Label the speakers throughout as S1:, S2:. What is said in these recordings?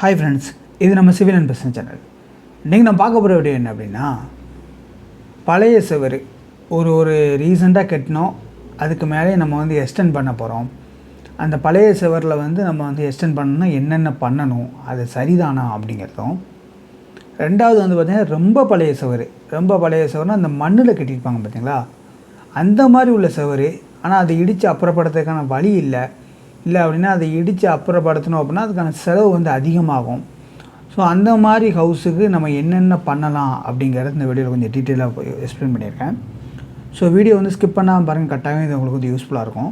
S1: Hi friends, இது நம்ம civil and business channel. இன்றைக்கி நம்ம பார்க்க போகிற வீடியோ என்ன அப்படின்னா, பழைய சுவர் ஒரு ரீசெண்டாக கட்டினோம், அதுக்கு மேலே நம்ம வந்து எக்ஸ்டெண்ட் பண்ண போகிறோம். அந்த பழைய சுவரில் வந்து நம்ம வந்து எக்ஸ்டெண்ட் பண்ணணும்னா என்னென்ன பண்ணணும், அது சரிதானா அப்படிங்கிறதும். ரெண்டாவது வந்து பார்த்திங்கன்னா ரொம்ப பழைய சுவர்னால் அந்த மண்ணில் கட்டியிருப்பாங்க பார்த்தீங்களா, அந்த மாதிரி உள்ள சுவர். ஆனால் அதை இடித்து அப்புறப்படுத்துறதுக்கான வழி இல்லை அப்படின்னா அதை இடித்து அப்புறப்படுத்தணும் அப்படின்னா அதுக்கான செலவு வந்து அதிகமாகும். ஸோ அந்த மாதிரி ஹவுஸுக்கு நம்ம என்னென்ன பண்ணலாம் அப்படிங்கிறது இந்த வீடியோவில் கொஞ்சம் டீட்டெயிலாக எக்ஸ்பிளைன் பண்ணியிருக்கேன். ஸோ வீடியோ வந்து ஸ்கிப் பண்ணாமல் பாருங்கள், கட்டாயம் இது உங்களுக்கு வந்து யூஸ்ஃபுல்லாக இருக்கும்.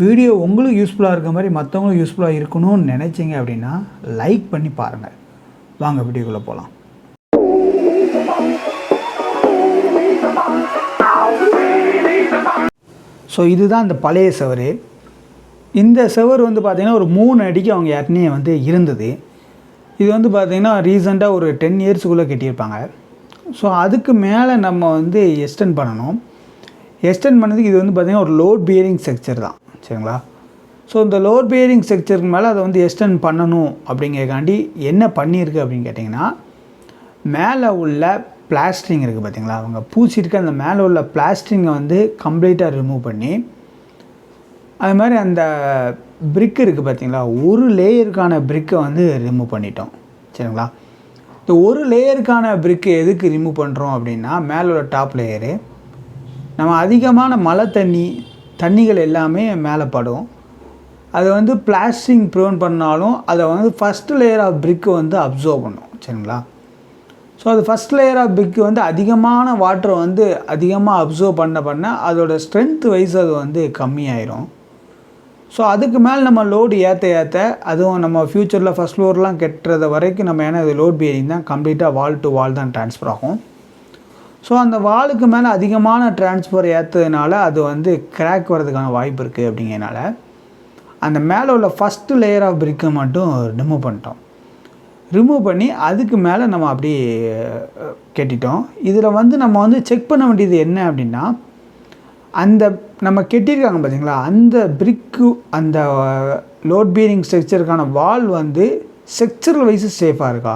S1: வீடியோ உங்களுக்கு யூஸ்ஃபுல்லாக இருக்க மாதிரி மற்றவங்களும் யூஸ்ஃபுல்லாக இருக்கணும்னு நினச்சிங்க அப்படின்னா லைக் பண்ணி பாருங்கள். வாங்க வீடியோக்குள்ளே போகலாம். ஸோ இதுதான் அந்த பழைய சுவர். இந்த சுவர் வந்து பார்த்திங்கன்னா ஒரு 3 அடிக்கு அவங்க ஏற்கனவே வந்து இருந்தது. இது வந்து பார்த்திங்கன்னா ரீசெண்டாக ஒரு 10 இயர்ஸுக்குள்ளே கட்டியிருப்பாங்க. ஸோ அதுக்கு மேலே நம்ம வந்து எக்ஸ்டெண்ட் பண்ணணும். எக்ஸ்டெண்ட் பண்ணதுக்கு இது வந்து பார்த்திங்கன்னா ஒரு லோட் பியரிங் ஸ்ட்ரக்சர் தான், சரிங்களா. ஸோ இந்த லோட் பியரிங் ஸ்ட்ரக்சருக்கு மேலே அதை வந்து எக்ஸ்டெண்ட் பண்ணணும் அப்படிங்கிறக்காண்டி என்ன பண்ணியிருக்கு அப்படின்னு கேட்டிங்கன்னா, மேலே உள்ள பிளாஸ்டரிங் இருக்குது பார்த்திங்களா, அவங்க பூசிட்டு அந்த மேலே உள்ள பிளாஸ்டரிங்கை வந்து கம்ப்ளீட்டாக ரிமூவ் பண்ணி, அது மாதிரி அந்த பிரிக்கு இருக்குது பார்த்திங்களா, ஒரு லேயருக்கான பிரிக்கை வந்து ரிமூவ் பண்ணிட்டோம், சரிங்களா. இந்த ஒரு லேயருக்கான பிரிக்கு எதுக்கு ரிமூவ் பண்ணுறோம் அப்படின்னா, மேலே உள்ள டாப் லேயரு நம்ம அதிகமான மழை தண்ணிகள் எல்லாமே மேலே படும். அது வந்து பிளாஸ்டிங் ப்ரிவென்ட் பண்ணாலும் அதை வந்து ஃபஸ்ட்டு லேயர் ஆஃப் பிரிக்கு வந்து அப்சர்வ் பண்ணும், சரிங்களா. ஸோ அது ஃபஸ்ட் லேயர் ஆஃப் பிரிக்கு வந்து அதிகமான வாட்டரை வந்து அதிகமாக அப்சர்வ் பண்ண அதோடய ஸ்ட்ரென்த் வைஸ் அது வந்து கம்மியாயிரும். ஸோ அதுக்கு மேலே நம்ம லோடு ஏற்ற அதுவும் நம்ம ஃப்யூச்சரில் ஃபஸ்ட் ஃப்ளோர்லாம் கட்டுறது வரைக்கும் நம்ம ஏன்னா இது லோட் பியரிங் தான், கம்ப்ளீட்டாக வால் டு வால் தான் ட்ரான்ஸ்ஃபர் ஆகும். ஸோ அந்த வாலுக்கு மேலே அதிகமான ட்ரான்ஸ்ஃபர் ஏற்றதுனால அது வந்து கிராக் வர்றதுக்கான வாய்ப்பு இருக்குது. அப்படிங்கிறனால அந்த மேலே உள்ள ஃபஸ்ட்டு லேயர் ஆஃப் பிரிக்கை மட்டும் ரிமூவ் பண்ணி அதுக்கு மேலே நம்ம அப்படி கட்டிட்டோம். இதில் வந்து நம்ம வந்து செக் பண்ண வேண்டியது என்ன அப்படின்னா, அந்த நம்ம கட்டியிருக்காங்க பார்த்தீங்களா, அந்த பிரிக்கு அந்த லோட் பியரிங் ஸ்ட்ரக்சருக்கான வால் வந்து ஸ்ட்ரக்சரல் வைஸு சேஃபாக இருக்கா.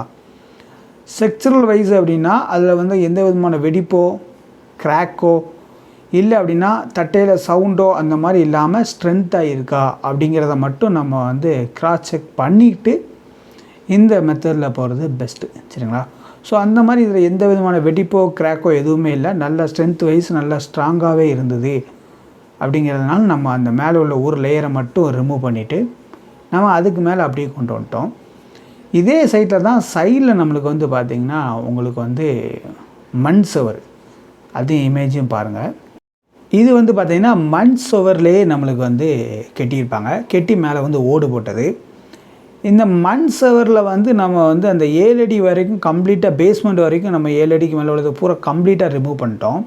S1: ஸ்ட்ரக்சரல் வைஸ் அப்படின்னா அதில் வந்து எந்த விதமான வெடிப்போ கிராக்கோ இல்லை அப்படின்னா தட்டையில் சவுண்டோ அந்த மாதிரி இல்லாமல் ஸ்ட்ரென்த்தாக இருக்கா அப்படிங்கிறத மட்டும் நம்ம வந்து கிராஸ் செக் பண்ணிவிட்டு இந்த மெத்தடில் போகிறது பெஸ்ட்டு, சரிங்களா. ஸோ அந்த மாதிரி இதில் எந்த விதமான வெடிப்போ கிராக்கோ எதுவுமே இல்லை, நல்ல ஸ்ட்ரென்த் வைஸ் நல்லா ஸ்ட்ராங்காகவே இருந்தது. அப்படிங்கிறதுனால நம்ம அந்த மேலே உள்ள ஒரு லேயரை மட்டும் ரிமூவ் பண்ணிவிட்டு நம்ம அதுக்கு மேலே அப்படியே கொண்டு வந்துட்டோம். இதே சைட்டில் தான் சைடில் நம்மளுக்கு வந்து பார்த்திங்கன்னா உங்களுக்கு வந்து மண் சுவர், அதையும் இமேஜும் பாருங்கள். இது வந்து பார்த்திங்கன்னா மண் சுவர்லேயே நம்மளுக்கு வந்து கட்டியிருப்பாங்க, கட்டி மேலே வந்து ஓடு போட்டது. இந்த மண் சுவரில் வந்து நம்ம வந்து அந்த 7 அடி வரைக்கும் கம்ப்ளீட்டாக பேஸ்மெண்ட் வரைக்கும் நம்ம 7 அடிக்கு மேலே உள்ளது பூரா கம்ப்ளீட்டாக ரிமூவ் பண்ணிட்டோம்.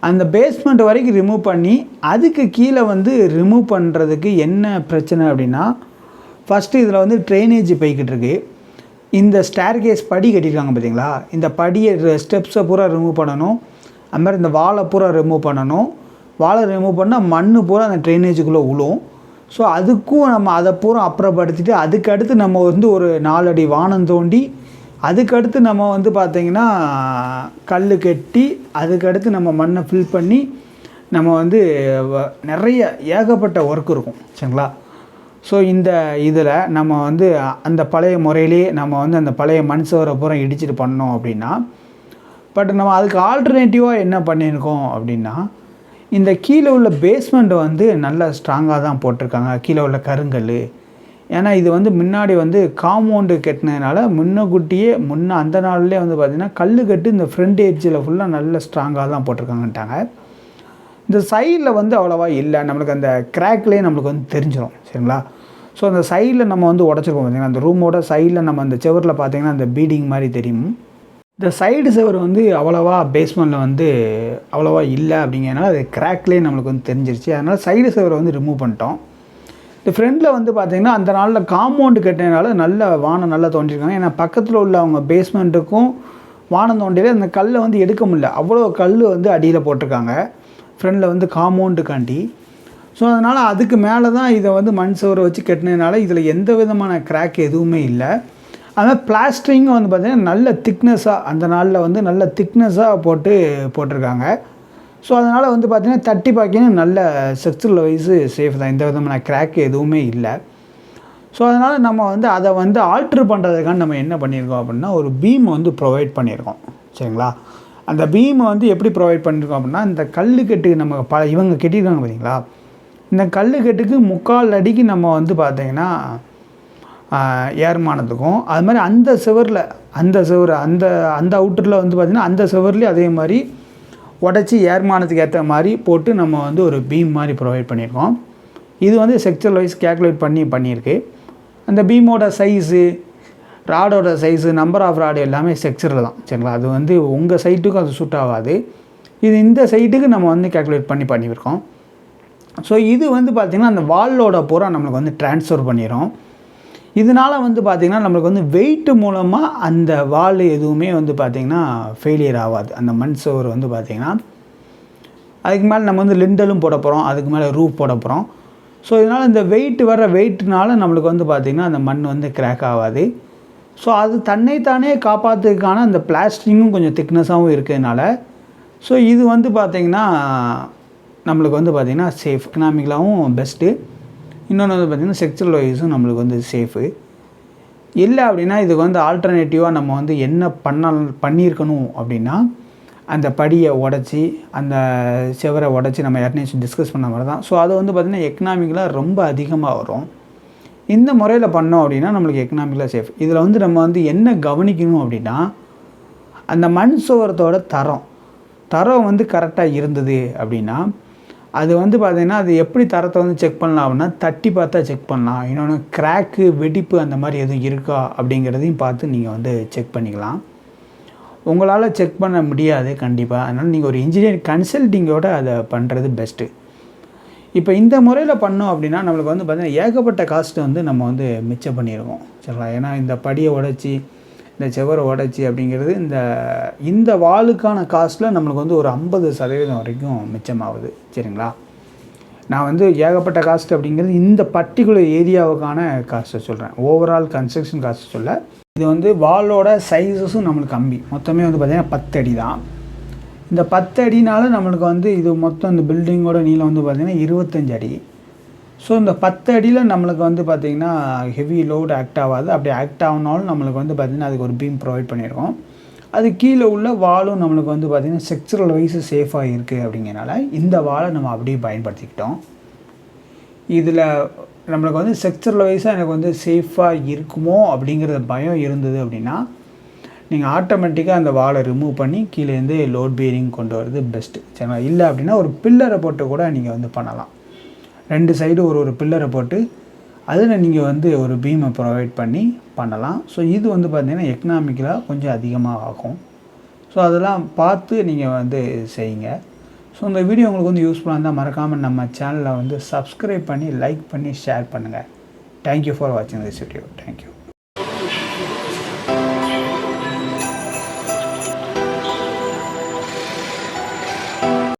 S1: அந்த பேஸ்மெண்ட் வரைக்கும் ரிமூவ் பண்ணி அதுக்கு கீழே வந்து ரிமூவ் பண்ணுறதுக்கு என்ன பிரச்சனை அப்படின்னா, ஃபஸ்ட்டு இதில் வந்து ட்ரைனேஜ் போய்கிட்டு இருக்குது. இந்த ஸ்டேர்கேஸ் படி கட்டியிருக்காங்க பார்த்தீங்களா, இந்த படியை ஸ்டெப்ஸை பூரா ரிமூவ் பண்ணணும். அது மாதிரி இந்த வாலை பூரா ரிமூவ் பண்ணணும். வாலை ரிமூவ் பண்ணால் மண் பூரா அந்த ட்ரைனேஜுக்குள்ளே விழும். ஸோ அதுக்கும் நம்ம அதை பூரா அப்புறப்படுத்திட்டு அதுக்கடுத்து நம்ம வந்து ஒரு 4 அடி வானம் தோண்டி அதுக்கடுத்து நம்ம வந்து பார்த்திங்கன்னா கல் கட்டி அதுக்கடுத்து நம்ம மண்ணை ஃபில் பண்ணி நம்ம வந்து நிறைய ஏகப்பட்ட ஒர்க் இருக்கும், சரிங்களா. ஸோ இந்த இதில் நம்ம வந்து அந்த பழைய முறையிலே நம்ம வந்து அந்த பழைய மண் சுவரை பூரா இடிச்சிட்டு பண்ணோம் அப்படின்னா, பட் நம்ம அதுக்கு ஆல்டர்னேட்டிவாக என்ன பண்ணியிருக்கோம் அப்படின்னா, இந்த கீழே உள்ள பேஸ்மெண்ட்டை வந்து நல்லா ஸ்ட்ராங்காக தான் போட்டிருக்காங்க, கீழே உள்ள கருங்கல். ஏன்னா இது வந்து முன்னாடி வந்து காம்பவுண்டு கட்டினதுனால முன்னக்கூட்டியே அந்த நாள்லேயே வந்து பார்த்திங்கன்னா கல் கட்டு இந்த ஃப்ரண்ட் எட்ஜில் ஃபுல்லாக நல்ல ஸ்ட்ராங்காக தான் போட்டிருக்காங்கன்ட்டாங்க. இந்த சைடில் வந்து அவ்வளோவா இல்லை, நம்மளுக்கு அந்த கிராக்லேயே நம்மளுக்கு வந்து தெரிஞ்சிடும், சரிங்களா. ஸோ அந்த சைடில் நம்ம வந்து உடச்சிருக்கோம் பார்த்திங்கன்னா, அந்த ரூமோட சைடில் நம்ம அந்த செவரில் பார்த்திங்கன்னா அந்த பீடிங் மாதிரி தெரியும். இந்த சைடு செவர் வந்து அவ்வளோவா பேஸ்மெண்ட்டில் வந்து அவ்வளோவா இல்லை அப்படிங்கிறனால அது கிராக்லேயே நம்மளுக்கு வந்து தெரிஞ்சிருச்சு. அதனால் சைடு செவரை வந்து ரிமூவ் பண்ணிட்டோம். இந்த ஃப்ரெண்டில் வந்து பார்த்திங்கன்னா அந்த நாளில் காம்பவுண்டு கட்டினால நல்ல வானம் நல்லா தோண்டிருக்காங்க. ஏன்னா பக்கத்தில் உள்ள அவங்க பேஸ்மெண்ட்டுக்கும் வானம் தோண்டியில் அந்த கல்லை வந்து எடுக்க முடியல, அவ்வளோ கல் வந்து அடியில் போட்டிருக்காங்க ஃப்ரெண்டில் வந்து காம்பவுண்டுக்காண்டி. ஸோ அதனால் அதுக்கு மேலே தான் இதை வந்து மண் சுவரை வச்சு கட்டினதுனால இதில் எந்த விதமான கிராக் எதுவுமே இல்லை. அதுமாதிரி பிளாஸ்டரிங்கும் வந்து பார்த்திங்கன்னா நல்ல திக்னஸாக அந்த நாளில் வந்து நல்ல திக்னஸாக போட்டிருக்காங்க. ஸோ அதனால் வந்து பார்த்திங்கன்னா தட்டி பார்க்கிங்கன்னா நல்ல ஸ்ட்ரக்சரல் வைஸு சேஃப் தான், எந்த விதமான கிராக் எதுவுமே இல்லை. ஸோ அதனால் நம்ம வந்து அதை வந்து ஆல்ட்ரு பண்ணுறதுக்காக நம்ம என்ன பண்ணியிருக்கோம் அப்படின்னா ஒரு பீம் வந்து ப்ரொவைட் பண்ணியிருக்கோம். சரிங்களா? அந்த பீமை வந்து எப்படி ப்ரொவைட் பண்ணியிருக்கோம் அப்படின்னா இந்த கல்லுக்கட்டு நம்ம இவங்க கட்டியிருக்காங்க பார்த்தீங்களா, இந்த கல்லுக்கட்டுக்கு 3/4 அடிக்கு நம்ம வந்து பார்த்திங்கன்னா ஏர்மானத்துக்கும் அது மாதிரி அந்த செவரில் அந்த அவுட்டரில் வந்து பார்த்திங்கன்னா அந்த செவர்லேயும் அதே மாதிரி உடச்சி ஏர்மானத்துக்கு ஏற்ற மாதிரி போட்டு நம்ம வந்து ஒரு பீம் மாதிரி ப்ரொவைட் பண்ணியிருக்கோம். இது வந்து செக்சுவல் வைஸ் கேல்குலேட் பண்ணியிருக்கு. அந்த பீமோட சைஸு, ராடோட சைஸு, நம்பர் ஆஃப் ராடு எல்லாமே ஸ்ட்ரக்சரில் தான். சரிங்களா? அது வந்து உங்கள் சைட்டுக்கும் அது சூட் ஆகாது. இது இந்த சைட்டுக்கு நம்ம வந்து கேல்குலேட் பண்ணியிருக்கோம். ஸோ இது வந்து பார்த்திங்கன்னா அந்த வாலோட பூரா நம்மளுக்கு வந்து ட்ரான்ஸ்ஃபர் பண்ணிடும். இதனால் வந்து பார்த்திங்கன்னா நம்மளுக்கு வந்து வெயிட்டு மூலமாக அந்த வால் எதுவுமே வந்து பார்த்திங்கன்னா ஃபெயிலியர் ஆகாது. அந்த மண் சுவர் வந்து பார்த்திங்கன்னா அதுக்கு மேலே நம்ம வந்து லிண்டலும் போட போகிறோம், அதுக்கு மேலே ரூஃப் போட போகிறோம். ஸோ இதனால் இந்த வெயிட்னால நம்மளுக்கு வந்து பார்த்திங்கன்னா அந்த மண் வந்து கிராக் ஆகாது. ஸோ அது தன்னைத்தானே காப்பாற்றுறதுக்கான அந்த பிளாஸ்டரிங்கும் கொஞ்சம் திக்னஸாகவும் இருக்கிறதுனால ஸோ இது வந்து பார்த்திங்கன்னா நம்மளுக்கு வந்து பார்த்திங்கன்னா சேஃப், எக்கனாமிக்கலாகவும் பெஸ்ட்டு. இன்னொன்று வந்து பார்த்திங்கன்னா செக்சுவல் வைஸும் நம்மளுக்கு வந்து சேஃபு. இல்லை அப்படின்னா இதுக்கு வந்து ஆல்டர்னேட்டிவாக நம்ம வந்து என்ன பண்ணியிருக்கணும் அப்படின்னா அந்த படியை உடச்சி அந்த செவரை உடச்சி நம்ம ஏற்கனவே டிஸ்கஸ் பண்ண மாதிரி தான். ஸோ அது வந்து பார்த்திங்கன்னா எக்கனாமிக்கலாக ரொம்ப அதிகமாக வரும். இந்த முறையில் பண்ணோம் அப்படின்னா நம்மளுக்கு எக்கனாமிக்கலாக சேஃப். இதில் வந்து நம்ம வந்து என்ன கவனிக்கணும் அப்படின்னா அந்த மண் சுவரத்தோட தரம் வந்து கரெக்டாக இருந்தது அப்படின்னா அது வந்து பார்த்திங்கன்னா அது எப்படி தரத்தை வந்து செக் பண்ணலாம் அப்படின்னா தட்டி பார்த்தா செக் பண்ணலாம். இன்னொன்று கிராக்கு, வெடிப்பு அந்த மாதிரி எதுவும் இருக்கா அப்படிங்கிறதையும் பார்த்து நீங்கள் வந்து செக் பண்ணிக்கலாம். உங்களால் செக் பண்ண முடியாது கண்டிப்பாக. அதனால் நீங்கள் ஒரு இன்ஜினியர் கன்சல்ட்டிங்கோடு அதை பண்ணுறது பெஸ்ட்டு. இப்போ இந்த முறையில் பண்ணோம் அப்படின்னா நம்மளுக்கு வந்து பார்த்திங்கன்னா ஏகப்பட்ட காஸ்ட்டு வந்து நம்ம வந்து மிச்சம் பண்ணிடுவோம். சரிங்களா? ஏன்னா இந்த படியை உடச்சி இந்த செவரை உடச்சி அப்படிங்கிறது இந்த வாலுக்கான காஸ்ட்டில் நம்மளுக்கு வந்து ஒரு 50% வரைக்கும் மிச்சமாகுது. சரிங்களா? நான் வந்து ஏகப்பட்ட காஸ்ட் அப்படிங்கிறது இந்த பர்டிகுலர் ஏரியாவுக்கான காஸ்ட்டை சொல்கிறேன், ஓவரால் கன்ஸ்ட்ரக்ஷன் காஸ்ட்டு சொல்ல. இது வந்து வாலோட சைஸஸும் நம்மளுக்கு கம்மி. மொத்தமே வந்து பார்த்திங்கன்னா 10 அடி தான். இந்த 10 அடினால நம்மளுக்கு வந்து இது மொத்தம் இந்த பில்டிங்கோட நீளம் வந்து பார்த்திங்கன்னா 25 அடி. ஸோ இந்த 10 அடியில் நம்மளுக்கு வந்து பார்த்திங்கன்னா ஹெவி லோடு ஆக்ட் ஆகாது. அப்படி ஆக்ட் ஆகினாலும் நம்மளுக்கு வந்து பார்த்திங்கன்னா அதுக்கு ஒரு பீம் ப்ரொவைட் பண்ணியிருக்கோம். அது கீழே உள்ள வாலும் நம்மளுக்கு வந்து பார்த்திங்கன்னா ஸ்ட்ரக்சரல் வைஸு சேஃபாக இருக்குது. அப்படிங்கிறனால இந்த வாலை நம்ம அப்படியே பயன்படுத்திக்கிட்டோம். இதில் நம்மளுக்கு வந்து ஸ்ட்ரக்சரல் வைஸாக எனக்கு வந்து சேஃபாக இருக்குமோ அப்படிங்கிற பயம் இருந்தது அப்படின்னா நீங்கள் ஆட்டோமேட்டிக்காக அந்த வாலை ரிமூவ் பண்ணி கீழேருந்து லோட் பியரிங் கொண்டு வரது பெஸ்ட்டு. சரிங்களா? இல்லை அப்படின்னா ஒரு பில்லரை போட்டு கூட நீங்கள் வந்து பண்ணலாம். 2 சைடு ஒரு பில்லரை போட்டு அதில் நீங்கள் வந்து ஒரு பீமை ப்ரொவைட் பண்ணலாம். ஸோ இது வந்து பார்த்திங்கன்னா எக்கனாமிக்கலாக கொஞ்சம் அதிகமாக ஆகும். ஸோ அதெல்லாம் பார்த்து நீங்கள் வந்து செய்யுங்க. ஸோ இந்த வீடியோ உங்களுக்கு வந்து யூஸ்ஃபுல்லாக இருந்தால் மறக்காமல் நம்ம சேனலை வந்து சப்ஸ்கிரைப் பண்ணி லைக் பண்ணி ஷேர் பண்ணுங்கள். தேங்க்யூ ஃபார் வாட்சிங் திஸ் வீடியோ. தேங்க்யூ.